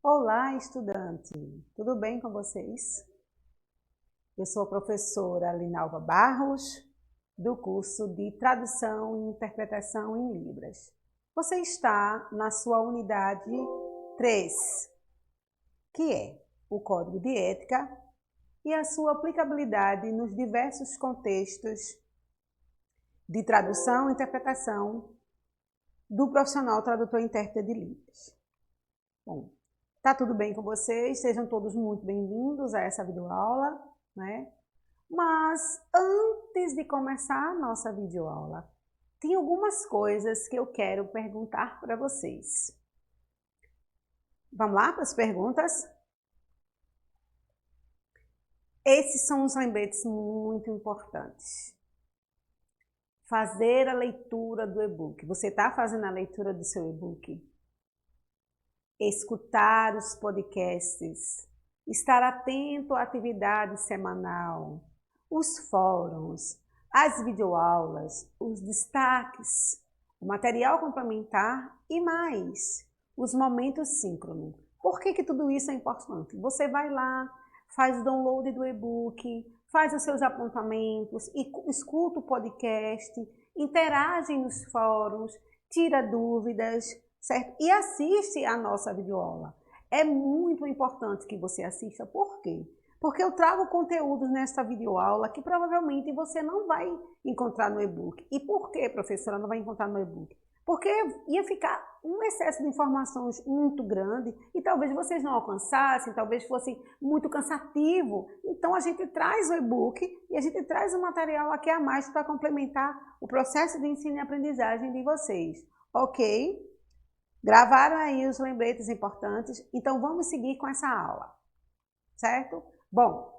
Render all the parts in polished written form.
Olá, estudante! Tudo bem com vocês? Eu sou a professora Linalva Barros, do curso de Tradução e Interpretação em Libras. Você está na sua unidade 3, que é o Código de Ética e a sua aplicabilidade nos diversos contextos de tradução e interpretação do profissional tradutor e intérprete de Libras. Bom, tá tudo bem com vocês? Sejam todos muito bem-vindos a essa videoaula, né? Mas antes de começar a nossa videoaula, tem algumas coisas que eu quero perguntar para vocês. Vamos lá para as perguntas? Esses são os lembretes muito importantes. Fazer a leitura do e-book. Você está fazendo a leitura do seu e-book? Escutar os podcasts, estar atento à atividade semanal, os fóruns, as videoaulas, os destaques, o material complementar e mais, os momentos síncronos. Por que tudo isso é importante? Você vai lá, faz o download do e-book, faz os seus apontamentos, escuta o podcast, interage nos fóruns, tira dúvidas, certo? E assiste a nossa videoaula. É muito importante que você assista. Por quê? Porque eu trago conteúdos nesta videoaula que provavelmente você não vai encontrar no e-book. E por que, professora, não vai encontrar no e-book? Porque ia ficar um excesso de informações muito grande e talvez vocês não alcançassem, talvez fosse muito cansativo. Então a gente traz o e-book e a gente traz o material aqui a mais para complementar o processo de ensino e aprendizagem de vocês. Ok? Gravaram aí os lembretes importantes, então vamos seguir com essa aula, certo? Bom,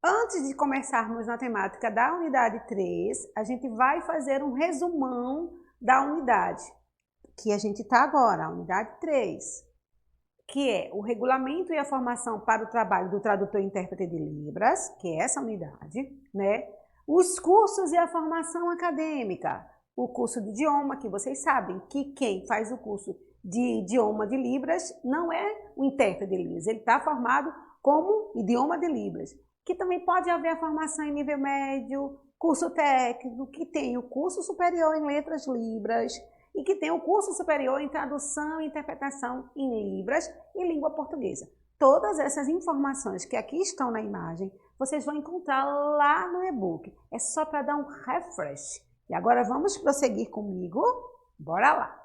antes de começarmos na temática da unidade 3, a gente vai fazer um resumão da unidade, que a gente está agora, a unidade 3, que é o regulamento e a formação para o trabalho do tradutor e intérprete de Libras, que é essa unidade, né? Os cursos e a formação acadêmica, o curso de idioma, que vocês sabem que quem faz o curso de idioma de Libras não é o intérprete de Libras, ele está formado como idioma de Libras, que também pode haver a formação em nível médio, curso técnico, que tem o curso superior em letras Libras e que tem o curso superior em tradução e interpretação em Libras e língua portuguesa. Todas essas informações que aqui estão na imagem, vocês vão encontrar lá no e-book. É só para dar um refresh. E agora vamos prosseguir comigo? Bora lá!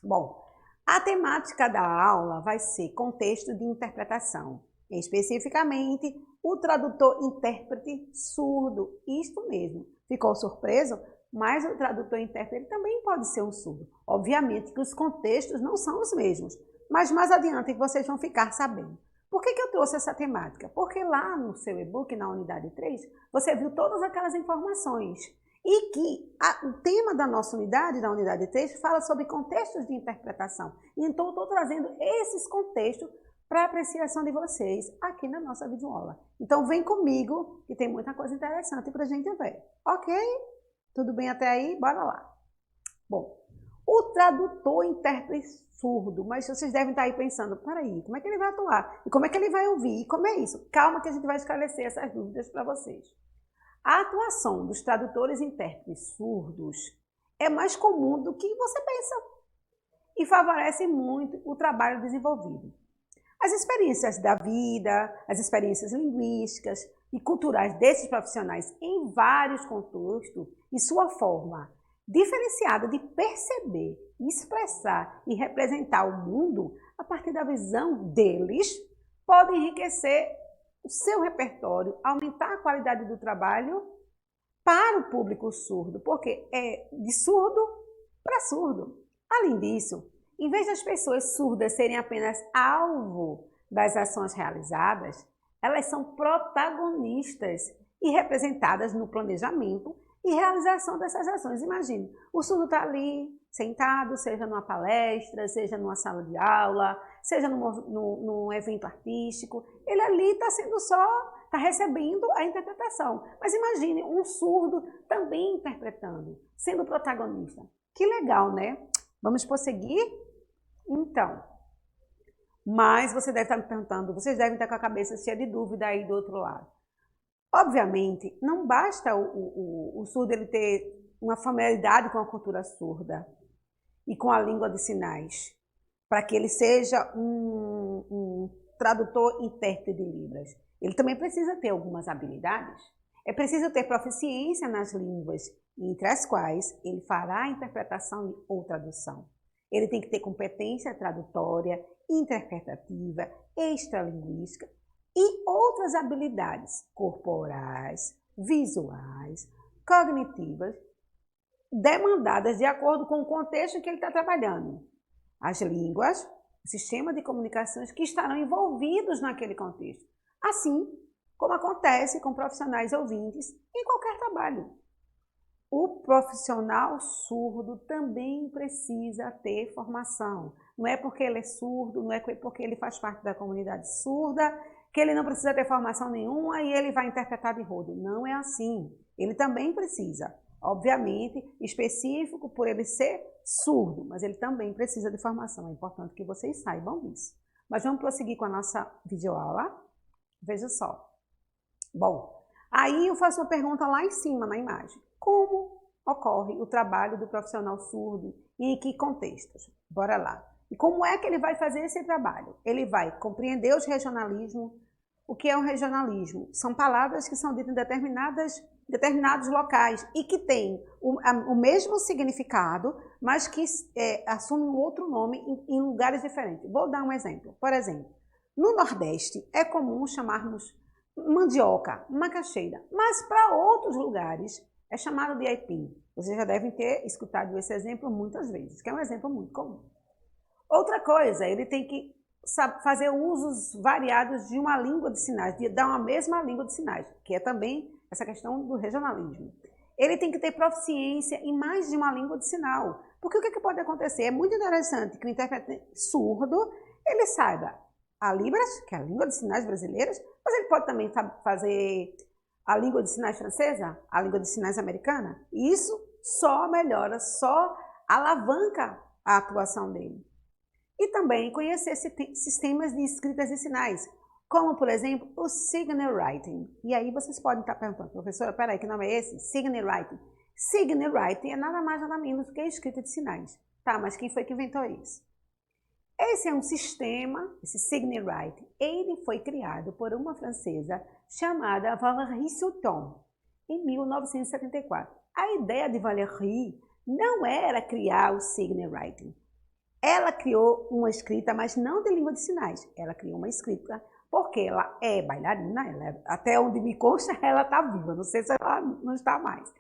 Bom, a temática da aula vai ser contexto de interpretação, especificamente o tradutor-intérprete surdo. Isto mesmo, ficou surpreso? Mas o tradutor-intérprete também pode ser um surdo. Obviamente que os contextos não são os mesmos, mas mais adiante vocês vão ficar sabendo. Por que eu trouxe essa temática? Porque lá no seu e-book, na unidade 3, você viu todas aquelas informações. E que o tema da nossa unidade, da unidade 3, fala sobre contextos de interpretação. Então, eu estou trazendo esses contextos para a apreciação de vocês aqui na nossa videoaula. Então, vem comigo, que tem muita coisa interessante para a gente ver. Ok? Tudo bem até aí? Bora lá. Bom, o tradutor intérprete surdo, mas vocês devem estar aí pensando, peraí, como é que ele vai atuar? E como é que ele vai ouvir? E como é isso? Calma que a gente vai esclarecer essas dúvidas para vocês. A atuação dos tradutores e intérpretes surdos é mais comum do que você pensa e favorece muito o trabalho desenvolvido. As experiências da vida, as experiências linguísticas e culturais desses profissionais em vários contextos e sua forma diferenciada de perceber, expressar e representar o mundo a partir da visão deles pode enriquecer o seu repertório, aumentar a qualidade do trabalho para o público surdo, porque é de surdo para surdo. Além disso, em vez das pessoas surdas serem apenas alvo das ações realizadas, elas são protagonistas e representadas no planejamento e realização dessas ações. Imagine, o surdo está ali, sentado, seja numa palestra, seja numa sala de aula, seja num evento artístico, ele ali está sendo está recebendo a interpretação. Mas imagine um surdo também interpretando, sendo protagonista. Que legal, né? Vamos prosseguir? Então, Mas você deve estar me perguntando, vocês devem estar com a cabeça cheia de dúvida aí do outro lado. Obviamente, não basta o surdo ele ter uma familiaridade com a cultura surda e com a língua de sinais, para que ele seja um tradutor intérprete de Libras. Ele também precisa ter algumas habilidades. É preciso ter proficiência nas línguas, entre as quais ele fará a interpretação ou tradução. Ele tem que ter competência tradutória, interpretativa, extralinguística e outras habilidades corporais, visuais, cognitivas, demandadas de acordo com o contexto em que ele está trabalhando. As línguas, o sistema de comunicações que estarão envolvidos naquele contexto. Assim como acontece com profissionais ouvintes em qualquer trabalho. O profissional surdo também precisa ter formação. Não é porque ele é surdo, não é porque ele faz parte da comunidade surda, que ele não precisa ter formação nenhuma e ele vai interpretar de rodo. Não é assim. Ele também precisa. Obviamente, específico por ele ser surdo, mas ele também precisa de formação. É importante que vocês saibam disso. Mas vamos prosseguir com a nossa videoaula. Veja só. Bom, aí eu faço uma pergunta lá em cima na imagem. Como ocorre o trabalho do profissional surdo e em que contextos? Bora lá. E como é que ele vai fazer esse trabalho? Ele vai compreender os regionalismos. O que é um regionalismo? São palavras que são ditas em determinados locais e que têm o mesmo significado, mas que assumem um outro nome em lugares diferentes. Vou dar um exemplo. Por exemplo, no Nordeste é comum chamarmos mandioca, macaxeira, mas para outros lugares é chamado de aipim. Vocês já devem ter escutado esse exemplo muitas vezes, que é um exemplo muito comum. Outra coisa, ele tem que fazer usos variados de uma língua de sinais, de dar uma mesma língua de sinais, que é também essa questão do regionalismo. Ele tem que ter proficiência em mais de uma língua de sinal, porque o que pode acontecer? É muito interessante que o intérprete surdo, ele saiba a Libras, que é a língua de sinais brasileira, mas ele pode também fazer a língua de sinais francesa, a língua de sinais americana, e isso só melhora, só alavanca a atuação dele. E também conhecer sistemas de escritas de sinais, como, por exemplo, o Signal Writing. E aí vocês podem estar perguntando, professora, peraí, que nome é esse? Signal Writing. Signal Writing é nada mais nada menos do que a escrita de sinais. Tá, mas quem foi que inventou isso? Esse é um sistema, esse Signal Writing, ele foi criado por uma francesa chamada Valérie Sutton, em 1974. A ideia de Valérie não era criar o Signal Writing. Ela criou uma escrita, mas não de língua de sinais. Ela criou uma escrita porque ela é bailarina, até onde me consta, ela está viva, não sei se ela não está mais.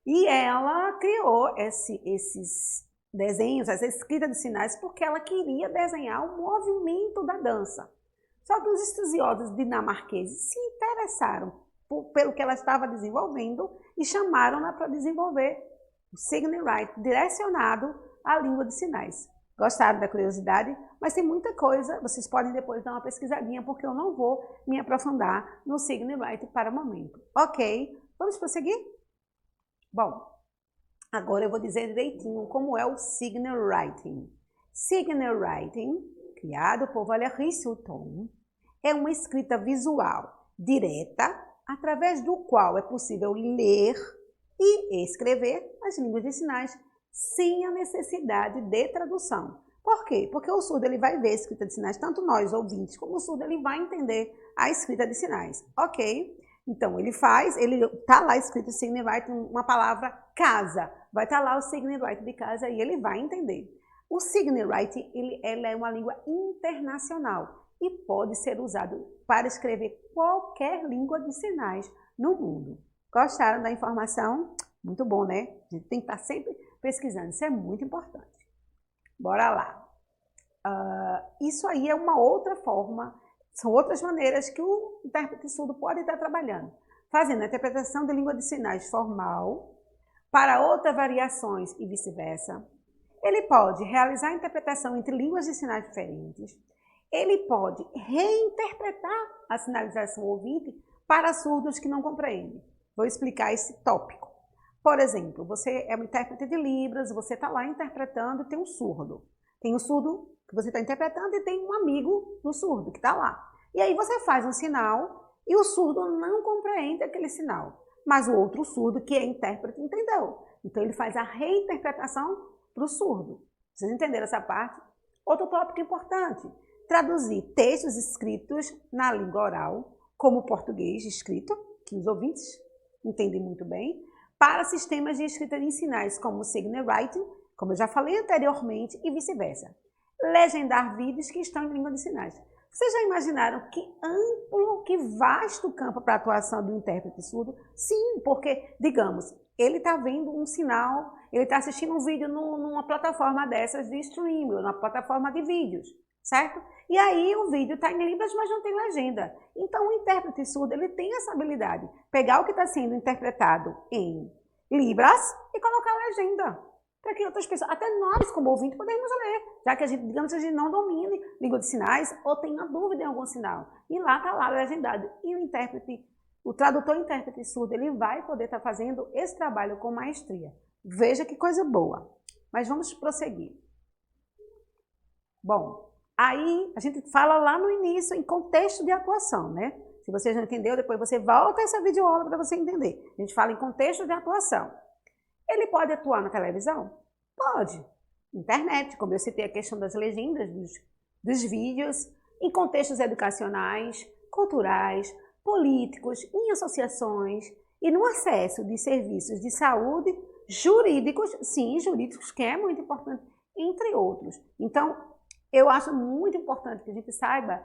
E ela criou esses desenhos, essa escrita de sinais, porque ela queria desenhar o movimento da dança. Só que os estudiosos dinamarqueses se interessaram pelo que ela estava desenvolvendo e chamaram-na para desenvolver o Signal Writing direcionado à língua de sinais. Gostaram da curiosidade? Mas tem muita coisa, vocês podem depois dar uma pesquisadinha, porque eu não vou me aprofundar no Signal Writing para o momento. Ok, vamos prosseguir? Bom, agora eu vou dizer direitinho como é o Signal Writing. Signal Writing, criado por Valérie Sutton, é uma escrita visual direta, através do qual é possível ler e escrever as línguas de sinais sem a necessidade de tradução. Por quê? Porque o surdo ele vai ver a escrita de sinais, tanto nós ouvintes como o surdo ele vai entender a escrita de sinais, ok? Então ele tá lá escrito Signal Writing, uma palavra casa, vai estar lá o Signal Writing de casa e ele vai entender. O Signal Writing ele é uma língua internacional e pode ser usado para escrever qualquer língua de sinais no mundo. Gostaram da informação? Muito bom, né? A gente tem que estar sempre pesquisando, isso é muito importante. Bora lá. Isso aí é uma outra forma, são outras maneiras que o intérprete surdo pode estar trabalhando, fazendo a interpretação de língua de sinais formal para outras variações e vice-versa. Ele pode realizar a interpretação entre línguas de sinais diferentes. Ele pode reinterpretar a sinalização ouvinte para surdos que não compreendem. Vou explicar esse tópico. Por exemplo, você é um intérprete de Libras, você está lá interpretando e tem um surdo. Tem o surdo que você está interpretando e tem um amigo do surdo que está lá. E aí você faz um sinal e o surdo não compreende aquele sinal. Mas o outro surdo, que é intérprete, entendeu. Então ele faz a reinterpretação para o surdo. Vocês entenderam essa parte? Outro tópico importante, traduzir textos escritos na língua oral, como o português escrito, que os ouvintes entendem muito bem, para sistemas de escrita em sinais, como o Signal Writing, como eu já falei anteriormente, e vice-versa. Legendar vídeos que estão em língua de sinais. Vocês já imaginaram que amplo, que vasto campo para a atuação do intérprete surdo? Sim, porque, digamos, ele está vendo um sinal, ele está assistindo um vídeo numa plataforma dessas de streaming, numa plataforma de vídeos, certo? E aí o vídeo está em Libras, mas não tem legenda. Então o intérprete surdo, ele tem essa habilidade, pegar o que está sendo interpretado em Libras e colocar a legenda. Para que outras pessoas, até nós como ouvinte, podemos ler, já que a gente, digamos, a gente não domine língua de sinais ou tenha dúvida em algum sinal. E lá está lá legendado. E o intérprete, o tradutor intérprete surdo, ele vai poder estar fazendo esse trabalho com maestria. Veja que coisa boa. Mas vamos prosseguir. Bom, aí a gente fala lá no início em contexto de atuação, né? Se você já entendeu, depois você volta essa videoaula para você entender. A gente fala em contexto de atuação. Ele pode atuar na televisão? Pode. Internet, como eu citei a questão das legendas dos vídeos, em contextos educacionais, culturais, políticos, em associações e no acesso de serviços de saúde, jurídicos, sim, jurídicos, que é muito importante, entre outros. Então, eu acho muito importante que a gente saiba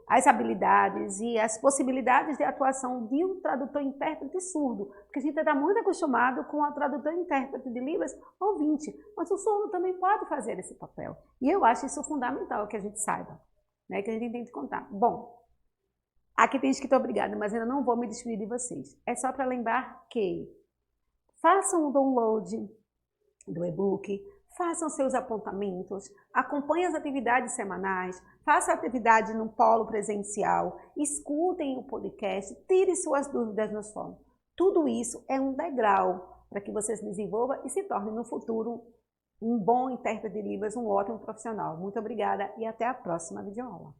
as habilidades e as possibilidades de atuação de um tradutor-intérprete surdo, porque a gente está muito acostumado com o tradutor-intérprete de Libras ouvinte, mas o surdo também pode fazer esse papel. E eu acho isso fundamental que a gente saiba, né, que a gente tem que contar. Bom, aqui tem escrito obrigada, mas ainda não vou me despedir de vocês. É só para lembrar que façam o download do e-book, façam seus apontamentos, acompanhem as atividades semanais, façam atividade no polo presencial, escutem o podcast, tirem suas dúvidas nos fóruns. Tudo isso é um degrau para que você se desenvolva e se torne no futuro um bom intérprete de Libras, um ótimo profissional. Muito obrigada e até a próxima videoaula.